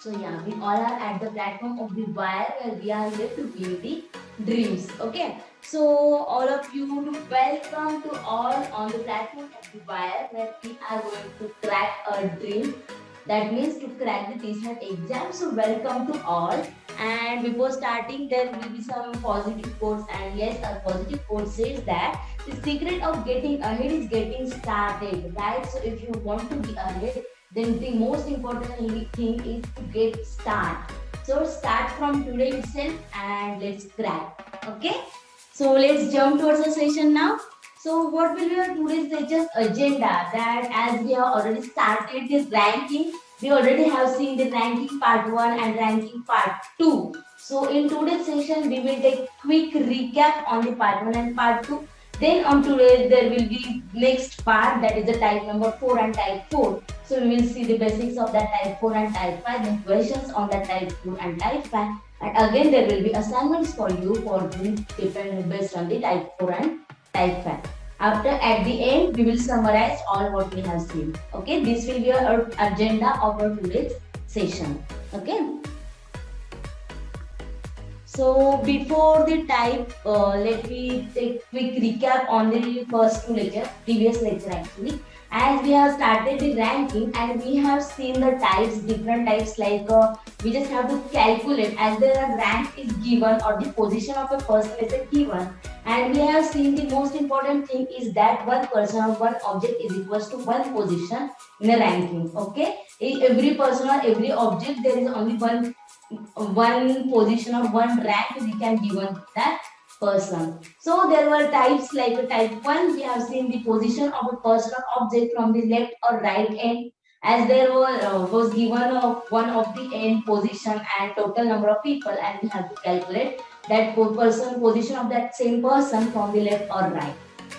So yeah, we all are at the platform of the wire where we are here to give the dreams. Okay. So all of you, welcome to all on the platform of the wire where we are going to crack a dream. That means to crack the TCET exam. So welcome to all. And before starting, there will be some positive quotes. And yes, a positive quote says that the secret of getting ahead is getting started. Right. So if you want to be ahead, then the most important thing is to get start. So start from today itself and let's crack. Okay. So let's jump towards the session now. So what will be our today's session agenda? That as we have already started this ranking, we already have seen the ranking part 1 and ranking part 2. So in today's session, we will take quick recap on the part 1 and part 2. Then on today, there will be next part, that is the type number 4 and type 4. So we will see the basics of that type 4 and type 5, then questions on that type 4 and type 5. And again, there will be assignments for you for doing different based on the type 4 and type 5. After, at the end, we will summarize all what we have seen. Okay, this will be our agenda of our today's session. Okay. So before the type, let me take quick recap on the first two lectures, previous lecture actually. As we have started the ranking and we have seen the types, different types, like we just have to calculate as the rank is given or the position of a person is given. And we have seen the most important thing is that one person or one object is equals to one position in a ranking. Okay, every person or every object there is only one position or one rank we can given that person. So there were types like type 1, we have seen the position of a person or object from the left or right end, as there was given one of the end position and total number of people, and we have to calculate that person position of that same person from the left or right.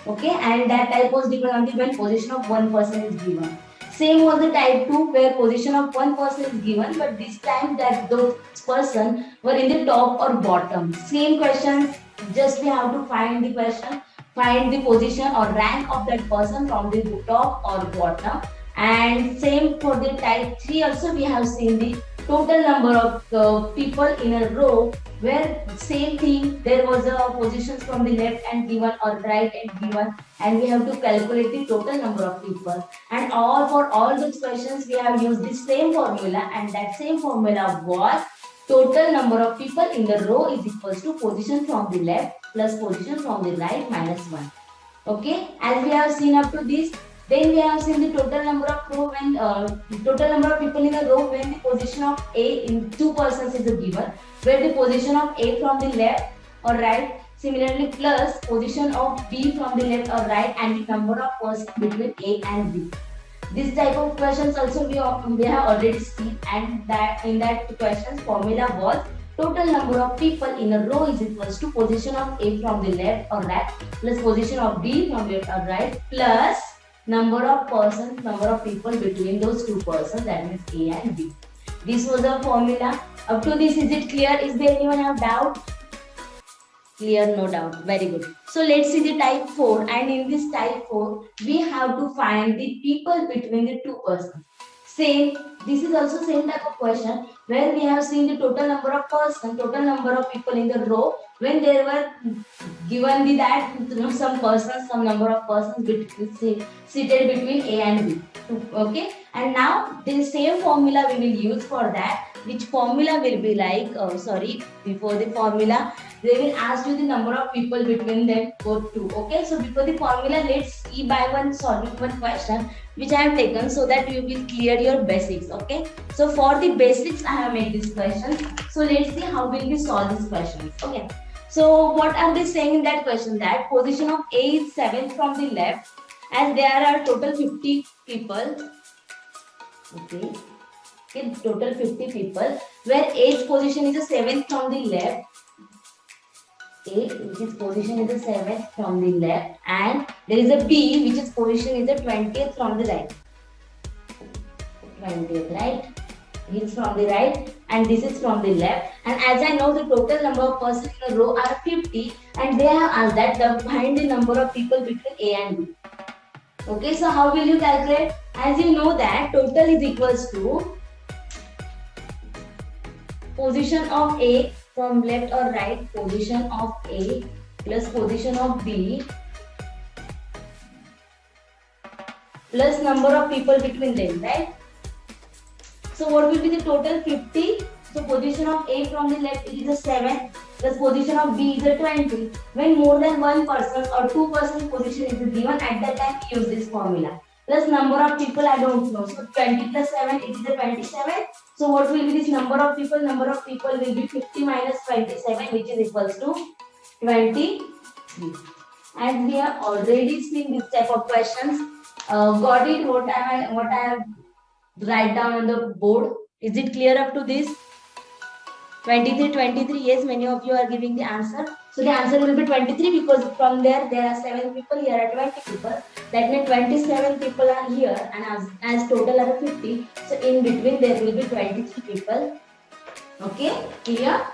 Okay, and that type was given only when position of one person is given. Same was the type 2 where position of one person is given, but this time that those person were in the top or bottom. Same questions, just we have to find the question, find the position or rank of that person from the top or bottom. And same for the type 3 also, we have seen the total number of people in a row, where same thing, there was a positions from the left and given or right and given, and we have to calculate the total number of people. And all for all those questions we have used the same formula, and that same formula was total number of people in the row is equals to position from the left plus position from the right minus 1. Okay, as we have seen up to this, then we have seen the total number of row when total number of people in a row when the position of A in two persons is given, where the position of A from the left or right, similarly plus position of B from the left or right, and the number of persons between A and B. This type of questions also we have already seen, and that in that questions formula was total number of people in a row is equals to position of A from the left or right plus position of B from left or right plus number of persons, number of people between those two persons, that means A and B. This was the formula. Up to this, is it clear? Is there anyone have doubt? Clear, no doubt. Very good. So let's see the type 4, and in this type 4, we have to find the people between the two persons. Same, this is also same type of question where we have seen the total number of persons, total number of people in the row when there were given the that some persons, some number of persons seated between A and B. Okay, and now the same formula we will use for that. Which formula will be like? Before the formula, they will ask you the number of people between them both two. Okay, so before the formula, let's see by solving one question which I have taken so that you will clear your basics. Okay, so for the basics, I have made this question. So let's see how will we solve these questions. Okay. So what are they saying in that question? That position of A is 7th from the left, as there are total 50 people. Okay, total 50 people, where A's position is the 7th from the left. A, which is position is the 7th from the left, and there is a B, which is position is the 20th from the right. 20th, right? It's from the right and this is from the left. And as I know, the total number of persons in a row are 50, and they have asked that find the number of people between A and B. Okay, so how will you calculate? As you know that total is equals to position of A from left or right, position of A plus position of B plus number of people between them, right? So what will be the total? 50. So position of A from the left, it is a 7 plus position of B is a 20. When more than one person or two person position is given, at that time use this formula. Plus number of people I don't know. So 20 plus 7, it is a 27. So what will be this number of people? Number of people will be 50 minus 27, which is equals to 23. And we have already seen this type of questions. Got it? What I have write down on the board. Is it clear up to this? 23. Yes, many of you are giving the answer. So the answer will be 23 because from there are 7 people, here are 20 people. That means 27 people are here, and as total are 50. So in between there will be 23 people. Okay, clear?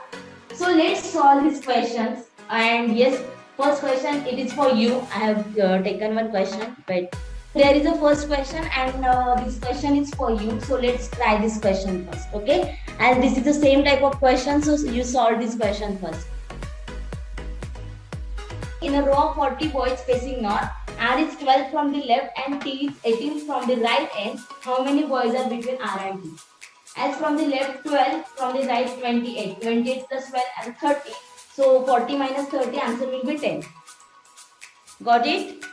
So let's solve these questions. And yes, first question, it is for you. I have taken one question, but there is a first question, and this question is for you. So let's try this question first, okay? And this is the same type of question, so you solve this question first. In a row of 40 boys facing north, R is 12 from the left and T is 18 from the right end. How many boys are between R and T? As from the left 12, from the right 28. 28 plus 12 and 30. So 40 minus 30, answer will be 10. Got it?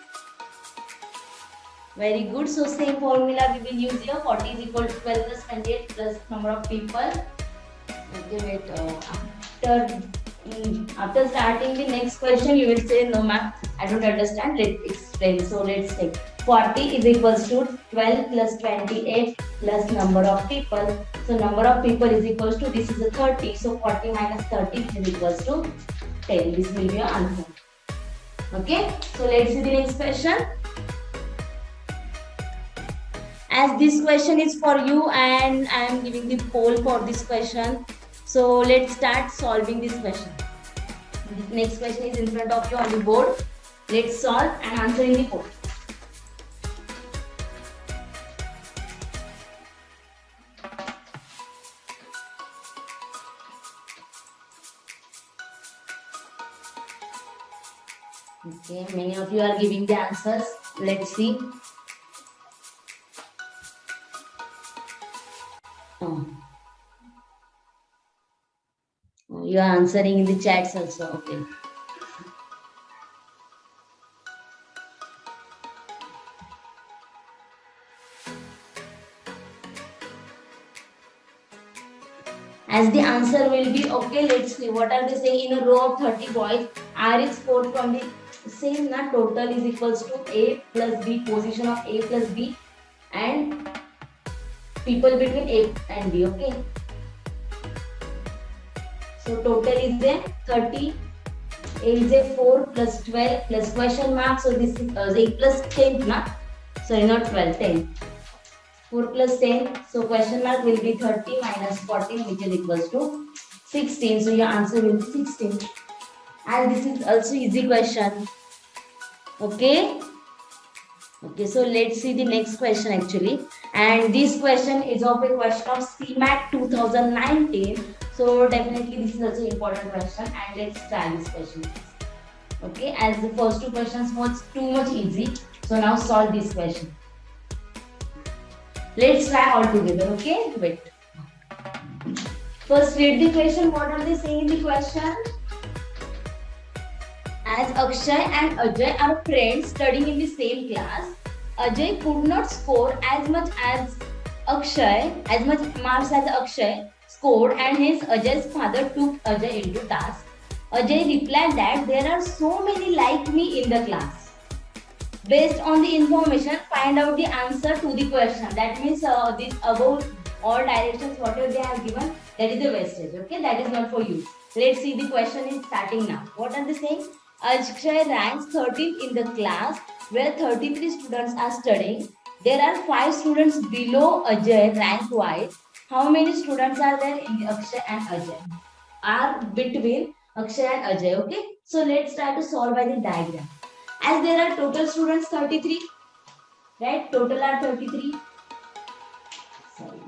Very good. So same formula we will use here. 40 is equal to 12 plus 28 plus number of people. Okay, wait. After starting the next question, you will say, no ma'am, I don't understand. Let's explain. So let's take 40 is equals to 12 plus 28 plus number of people. So number of people is equals to, this is a 30. So 40 minus 30 is equals to 10. This will be your answer. Okay. So let's see the next question. As this question is for you and I am giving the poll for this question. So let's start solving this question. The next question is in front of you on the board. Let's solve and answer in the poll. Okay, many of you are giving the answers. Let's see. You are answering in the chats also. Okay. As the answer will be, okay, let's see. What are they saying? In a row of 30 boys, R is 4 from the same, na total is equals to A plus B, position of A plus B, and people between A and B, okay? So total is a 30, A is a 4 plus 12 plus question mark. So this is 8 plus 10, na? Sorry, not 12, 10. 4 plus 10. So question mark will be 30 minus 14, which is equals to 16. So your answer will be 16. And this is also easy question. Okay. Okay, so let's see the next question actually. And this question is of a question of CMAT 2019. So definitely this is also important question, and let's try this question. Okay, as the first two questions was too much easy. So now solve this question. Let's try all together, okay? Wait. First read the question. What are they saying in the question? As Akshay and Ajay are friends studying in the same class, Ajay could not score as much marks as Akshay scored, and hence Ajay's father took Ajay into task. Ajay replied that there are so many like me in the class. Based on the information, find out the answer to the question. That means this above all directions, whatever they have given, that is the wastage. Okay, that is not for you. Let's see, the question is starting now. What are they saying? Akshay ranks 13th in the class where 33 students are studying. There are 5 students below Ajay rank wise. How many students are there in the Akshay and Ajay? Are between Akshay and Ajay. Okay. So let's try to solve by the diagram. As there are total students 33, right? Total are 33. Sorry.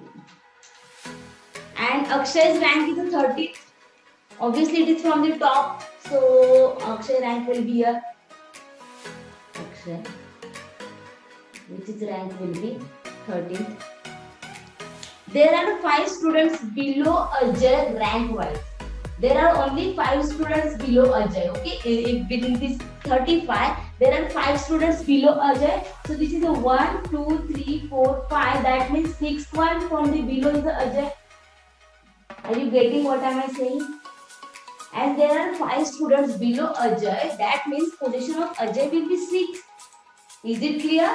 And Akshay's rank is a 30th. Obviously, it is from the top. So Akshay rank will be here. Akshay, which is rank will be 13th. There are 5 students below Ajay rank wise. There are only 5 students below Ajay. Okay, if within this 35, there are 5 students below Ajay. So this is a 1, 2, 3, 4, 5. That means 6th one from the below is the Ajay. Are you getting what am I saying? As there are 5 students below Ajay, that means position of Ajay will be 6. Is it clear?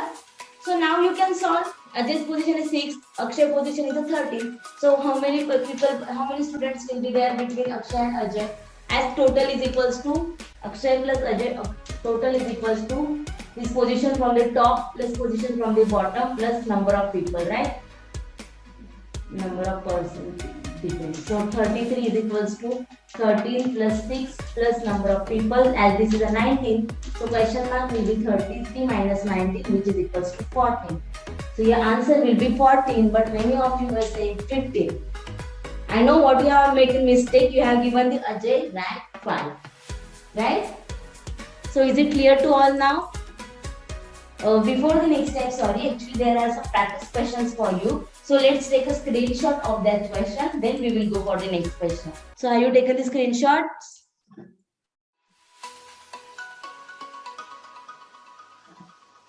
So now you can solve. Ajay's position is 6, Akshay position is a 13. So how many people, how many students will be there between Akshay and Ajay? As total is equals to Akshay plus Ajay, total is equals to his position from the top plus position from the bottom plus number of people, right? Number of persons difference. So 33 is equals to 13 plus 6 plus number of people, as this is a 19. So question mark will be 33 minus 19, which is equals to 14. So your answer will be 14, but many of you are saying 15. I know what you have made a mistake. You have given the Ajay rank 5, right? So is it clear to all now? Before the next step, sorry, actually there are some practice questions for you. So let's take a screenshot of that question, then we will go for the next question. So have you taken the screenshots?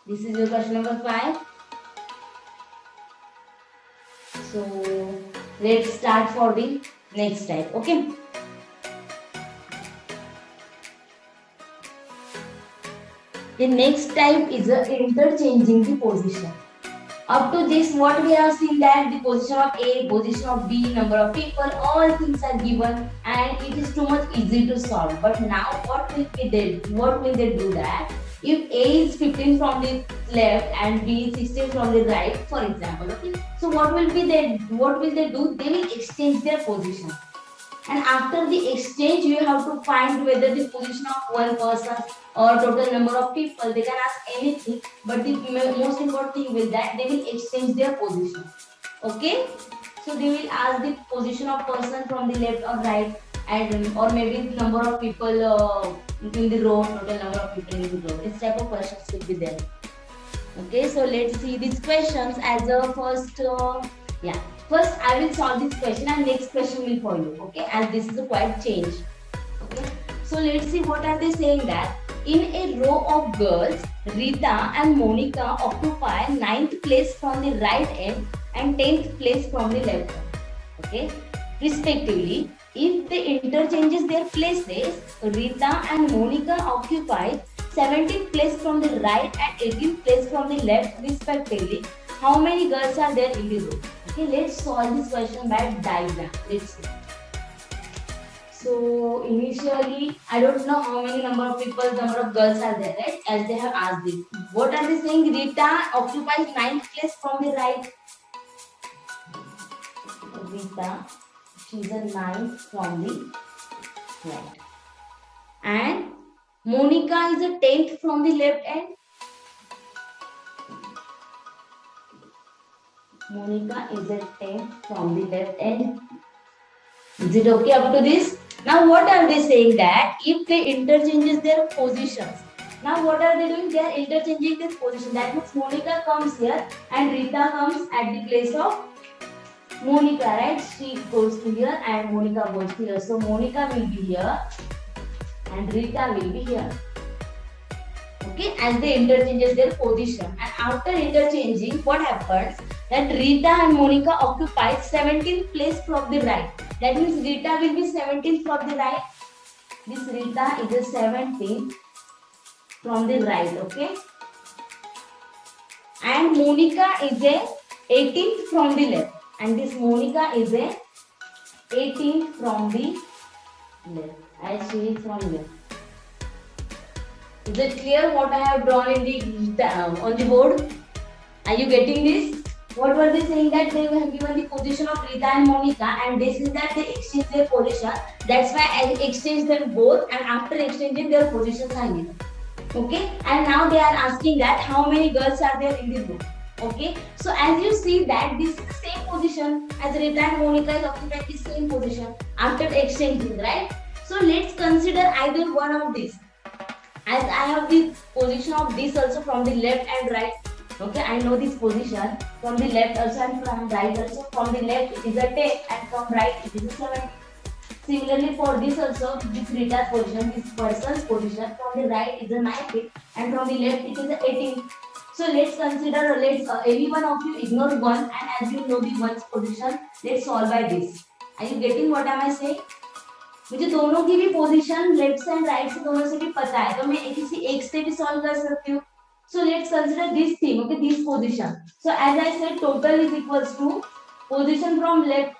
This is your question number 5. So let's start for the next type, okay? The next type is interchanging the position. Up to this, what we have seen that the position of A, position of B, number of people, all things are given and it is too much easy to solve. But now what will they do that? If A is 15 from the left and B is 16 from the right, for example, okay? So what will they do? They will exchange their position. And after the exchange, you have to find whether the position of one person or total number of people. They can ask anything, but the most important thing is that they will exchange their position. Okay? So they will ask the position of person from the left or right, and or maybe the number of people in the row, total number of people in the row. This type of questions will be there. Okay, so let's see these questions as a first. First, I will solve this question and next question will follow. Okay, as this is a quite change. Okay, so let's see what are they saying that in a row of girls, Rita and Monica occupy 9th place from the right end and 10th place from the left end. Okay, respectively. If they interchanges their places, Rita and Monica occupy 17th place from the right and 18th place from the left, respectively. How many girls are there in the row? Okay, let's solve this question by diagram. Let's see. So initially, I don't know how many number of people, number of girls are there, right? As they have asked this. What are they saying? Rita occupies 9th place from the right. Rita, she's a 9th from the right. And Monica is a 10th from the left end. Monica is a 10th from the left end. Is it okay up to this? Now what are they saying that if they interchanges their positions? Now what are they doing? They are interchanging this position. That means Monica comes here and Rita comes at the place of Monica, right? She goes to here and Monica goes to here. So Monica will be here and Rita will be here. Okay, as they interchanges their position. And after interchanging, what happens? That Rita and Monica occupy 17th place from the right. That means Rita will be 17th from the right. This Rita is a 17th from the right, okay? And Monica is a 18th from the left. And this Monica is a 18th from the left. I change from left. Is it clear what I have drawn in the on the board? Are you getting this? What were they saying that they have given the position of Rita and Monica, and this is that they exchange their position. That's why I exchange them both, and after exchanging their positions are given. Okay, and now they are asking that how many girls are there in the group. Okay, so as you see that this is the same position as Rita and Monica is occupying the same position after exchanging, right? So let's consider either one of these. As I have the position of this also from the left and right. Okay, I know this position from the left also and from right also. From the left it is a 10 and from right it is a 7. Similarly for this also, this Rita's position, this person's position from the right is a 19 and from the left it is a 18. So let's consider, any one of you ignore one, and as you know the one's position, let's solve by this. Are you getting what am I saying? मुझे दोनों की भी position left से and right से दोनों से भी पता है, तो मैं किसी एक से भी सॉल्व कर सकती हूँ. So let's consider this thing, okay, this position. So as I said, total is equals to position from left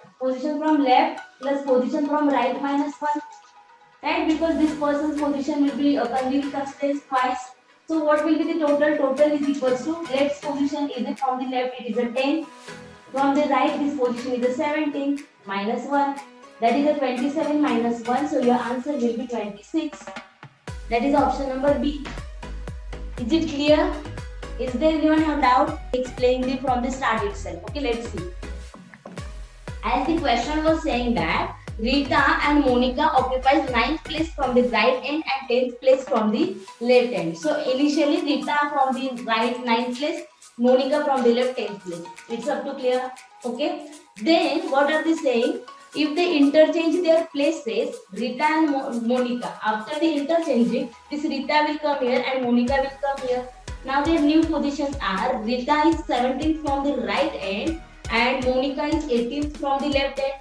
plus position from right minus 1, right? Because this person's position will be considered twice. So what will be the total? Total is equals to left's position is from the left it is a 10, from the right this position is a 17 minus 1. That is a 27 minus 1. So your answer will be 26. That is option number B. Is it clear? Is there anyone have doubt? Explain it from the start itself. Okay, let's see. As the question was saying that Rita and Monica occupies 9th place from the right end and 10th place from the left end. So initially Rita from the right 9th place, Monica from the left 10th place. It's up to clear. Okay. Then what are they saying? If they interchange their places, Rita and Monica, after the interchanging, this Rita will come here and Monica will come here. Now their new positions are Rita is 17th from the right end and Monica is 18th from the left end.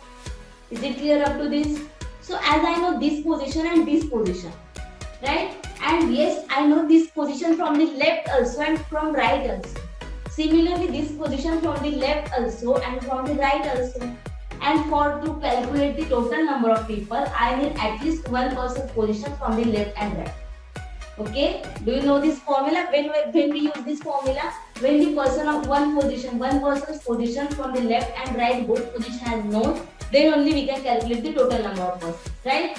Is it clear up to this? So as I know this position and this position, right? And yes, I know this position from the left also and from right also. Similarly, this position from the left also and from the right also. And to calculate the total number of people, I need at least one person's position from the left and right. Okay, do you know this formula? When we use this formula, when the person of one person's position from the left and right both position is known, then only we can calculate the total number of persons, right?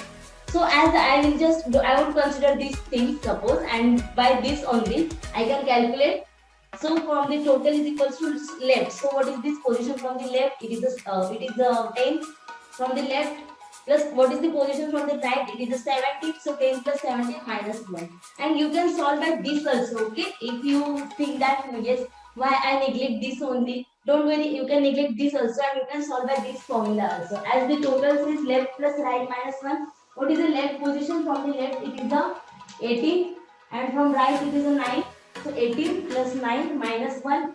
So as I would consider these things suppose, and by this only I can calculate. So from the total is equals to left. So what is this position from the left? It is a 10 from the left. Plus what is the position from the right? It is a 70. So 10 plus 70 minus 1. And you can solve by this also. Okay. If you think that yes, why I neglect this only? Don't worry. You can neglect this also, and you can solve by this formula also. As the total is left plus right minus 1. What is the left position from the left? It is a 18, and from right it is a 9. So 18 plus 9 minus 1.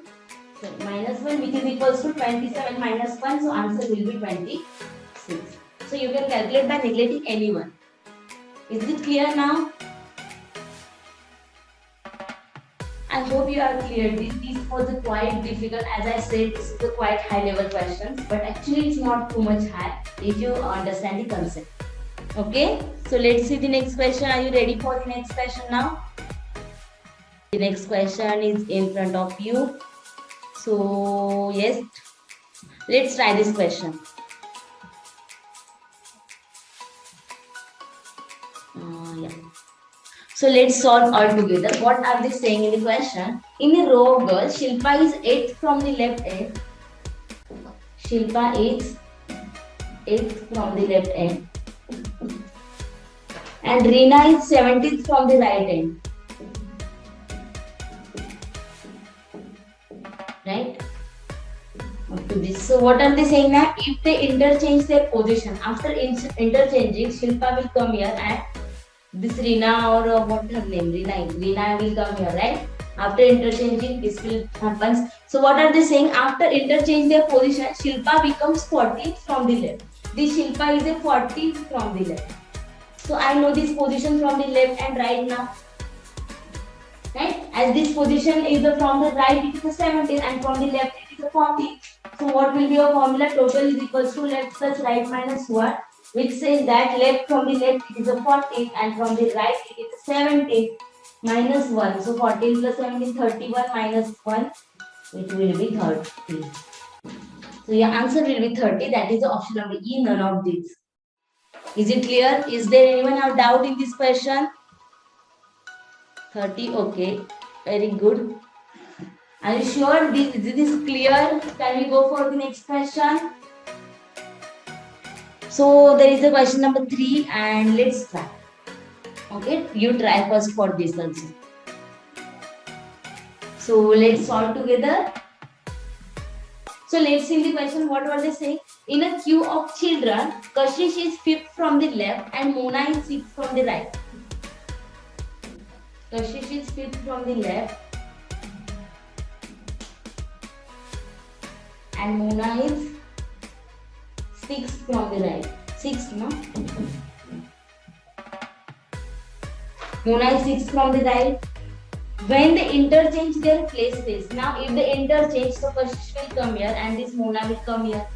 So minus 1 which is equals to 27 minus 1. So answer will be 26. So you can calculate by neglecting any one. Is it clear now? I hope you are clear. This was quite difficult. As I said, this is a quite high level questions. But actually it's not too much high if you understand the concept. Okay. So let's see the next question. Are you ready for the next question now? The next question is in front of you. So yes, let's try this question. Yeah. So let's solve all together. What are they saying in the question? In a row of girls, Shilpa is 8th from the left end. Shilpa is 8th from the left end. And Reena is 17th from the right end. Right? Up to this. So what are they saying now? If they interchange their position, after interchanging, Shilpa will come here and this Reena or what her name? Reena will come here, right? After interchanging, this will happen. So what are they saying? After interchange their position, Shilpa becomes 14th from the left. This Shilpa is a 14th from the left. So I know this position from the left and right now. Right? As this position is from the right, it is a 17 and from the left, it is a 14. So what will be your formula? Total is equals to left plus right minus 1. which says that left from the left it is a 14 and from the right it is 17 minus 1. So 14 plus 17, 31 minus 1, it will be 30. So your answer will be 30. That is the option number E, none of these. Is it clear? Is there anyone have doubt in this question? 30, okay. Very good. Are you sure this is clear? Can we go for the next question? So there is a question number 3 and let's try. Okay, you try first for this also. So let's solve together. So let's see the question. What were they saying? In a queue of children, Kashish is 5th from the left and Mona is 6th from the right. Kashish is 5th from the left and Mona is 6th from the right. 6th, no? Mona is 6th from the right. When they interchange their places, now if they interchange, so Kashish will come here and this Mona will come here.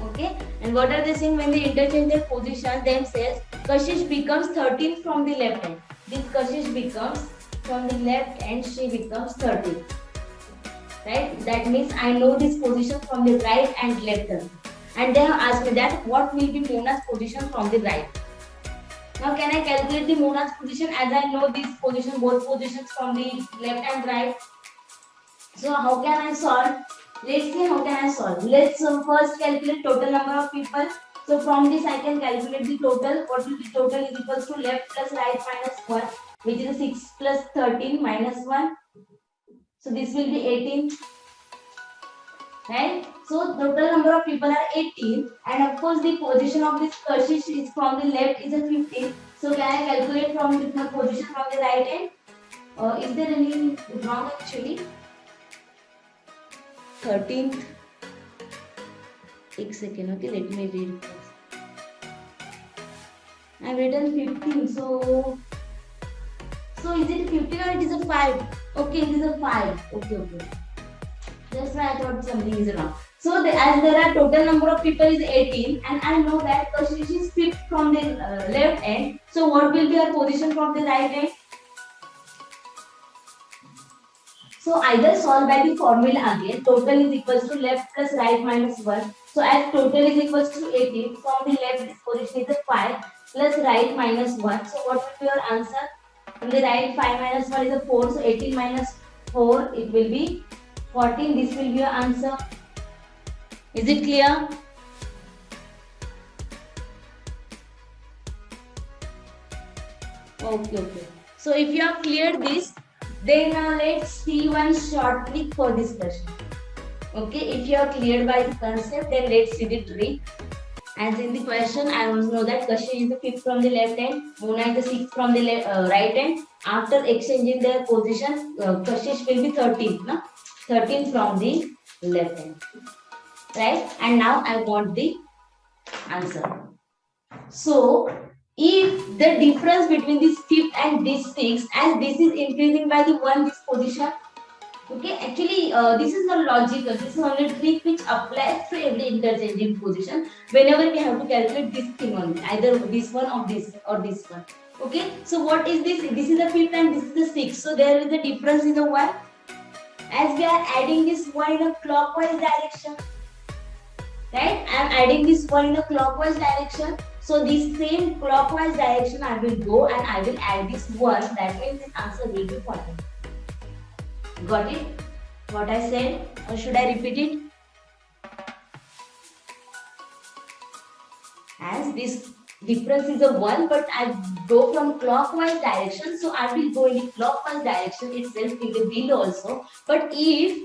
Okay, and what are they saying? When they interchange their position, then says Kashish becomes 13 from the left hand. This Kashish becomes from the left hand, she becomes 13. Right? That means I know this position from the right and left hand. And they have asked me that what will be Mona's position from the right. Now can I calculate the Mona's position as I know this position, both positions from the left and right. So how can I solve? Let's see how can I solve. Let's first calculate total number of people. So from this I can calculate the total. What will be total is equals to left plus right minus 1, which is 6 plus 13 minus 1. So this will be 18. Right? So total number of people are 18 and of course the position of this Kashish is from the left is a 15. So can I calculate from the position from the right end? Is there any wrong actually? 13th. One second, okay, let me read first. I have written 15, so is it 15 or it is a 5? Okay, it is a 5. Okay. That's why I thought something is wrong. So as there are total number of people is 18 and I know that Kashish is 5th from the left end. So what will be our position from the right end? So either solve by the formula again. Total is equals to left plus right minus 1. So as total is equals to 18, from the left this position is a 5 plus right minus 1. So what will be your answer? From the right 5 minus 1 is a 4. So 18 minus 4 it will be 14. This will be your answer. Is it clear? Okay. So if you have cleared this, then let's see one short trick for this question. Okay, if you are cleared by the concept, then let's see the trick. As in the question, I also know that Kashish is the 5th from the left hand, Mona is the 6th from the right hand. After exchanging their position, Kashish will be 13th, no? 13 from the left hand, right? And now I want the answer. So if the difference between this 5th and this 6th, as this is increasing by the 1 this position, okay, actually this is not logical, this is only a trick which applies to every interchanging position whenever we have to calculate this thing only, either this one or this one. Okay, so what is this? This is the 5th and this is the 6th, so there is a difference in the 1. As we are adding this 1 in a clockwise direction, right? I am adding this 1 in a clockwise direction. So this same clockwise direction I will go and I will add this 1. That means this answer will be 14. Got it? What I said? Or should I repeat it? As this difference is a 1, but I go from clockwise direction, so I will go in the clockwise direction itself in the below also. But if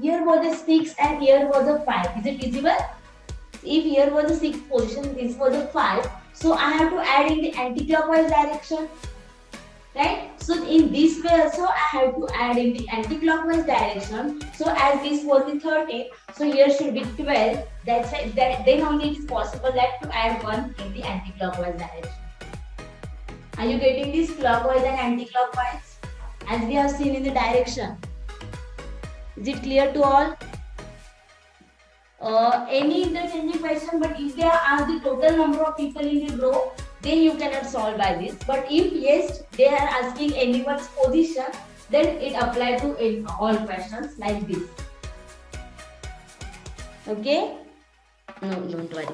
here was a 6 and here was a 5, is it visible? If here was a 6th position, this was a 5, so I have to add in the anti-clockwise direction, right? So in this way also I have to add in the anti-clockwise direction. So as this was the 13, so here should be 12. That's why then only it is possible that to add 1 in the anti-clockwise direction. Are you getting this clockwise and anti-clockwise? As we have seen in the direction. Is it clear to all? any interchanging question, but if they are the total number of people in the row, then you cannot solve by this. But if yes, they are asking anyone's position, then it apply to all questions like this. Okay? No, don't worry.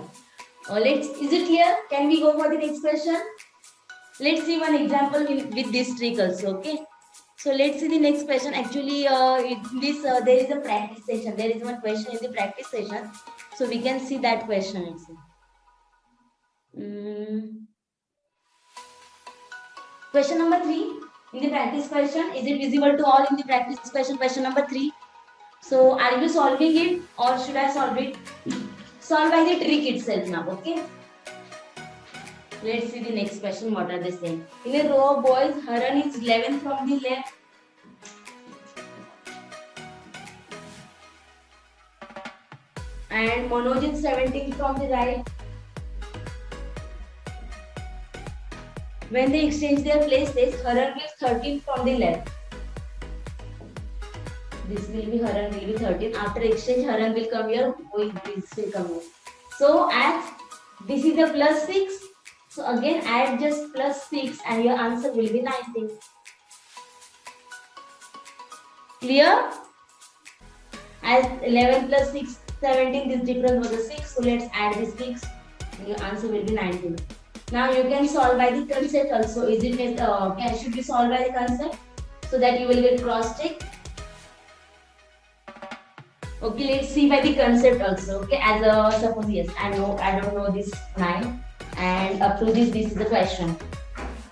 Is it clear? Can we go for the next question? Let's see one example with this trick also. Okay. So let's see the next question. Actually, there is a practice session. There is one question in the practice session. So we can see that question itself. Question number 3 in the practice question. Is it visible to all in the practice question? Question number 3. So are you solving it or should I solve it? Solve by the trick itself now. Okay. Let's see the next question. What are they saying? In a row of boys, Haran is 11 from the left. And Manoj is 17 from the right. When they exchange their places, Haran will 13 from the left. This will be Haran will be 13. After exchange, Haran will come here. This will come here. So as this is a plus 6. So again add just plus 6 and your answer will be 19. Clear? As 11 plus 6, 17, this difference was a 6. So let's add this 6 and your answer will be 19. Now you can solve by the concept also. Should we solve by the concept so that you will get cross check? Okay, let's see by the concept also. Okay, suppose yes, I don't know this 9. And up to this is the question.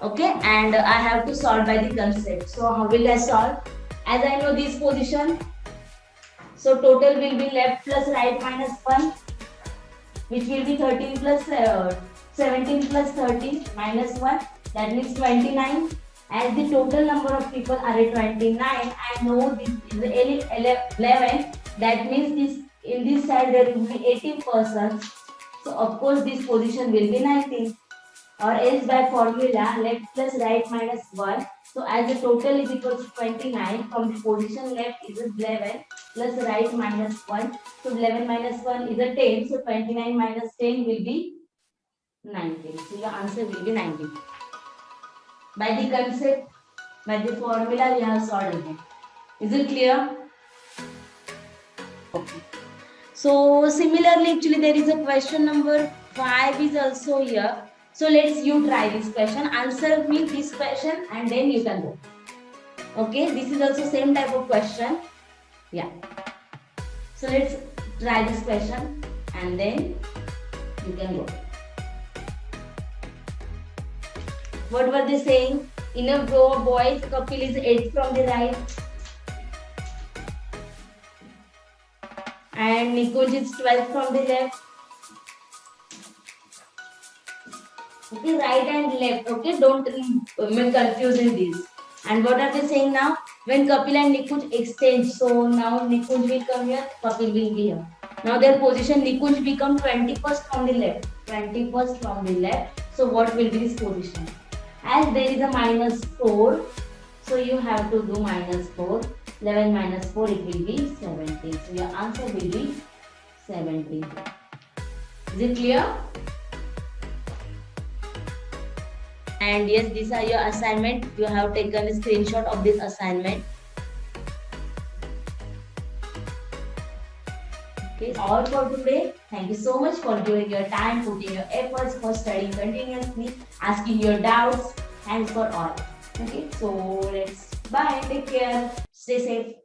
Okay, and I have to solve by the concept. So how will I solve? As I know this position, so total will be left plus right minus 1, which will be 13 plus 17 plus 13 minus 1, that means 29. As the total number of people are at 29, I know this is 11. That means this in this side there will be 18 persons. So of course this position will be 19, or else by formula left plus right minus 1. So as the total is equal to 29, from the position left is 11 plus right minus 1. So 11 minus 1 is a 10. So 29 minus 10 will be 19. So your answer will be 19. By the concept, by the formula we have solved again. Is it clear? Okay. So similarly, actually there is a question number 5 is also here. So let's you try this question. Answer me this question and then you can go. Okay, this is also same type of question. Yeah. So let's try this question and then you can go. What were they saying? In a row of boys, Kapil is 8 from the right. And Nikunj is 12 from the left. Okay, right and left. Okay, don't make confusion this. And what are they saying now? When Kapil and Nikunj exchange, so now Nikunj will come here, Kapil will be here. Now their position, Nikunj become 21st from the left. 21st from the left. So what will be this position? As there is a minus 4, so you have to do minus 4. 11 minus 4, it will be 17. So your answer will be 17. Is it clear? And yes, these are your assignment. You have taken a screenshot of this assignment. Okay, all for today. Thank you so much for giving your time, putting your efforts, for studying continuously, asking your doubts. Thanks for all. Okay, so let's bye. Take care. Stay safe.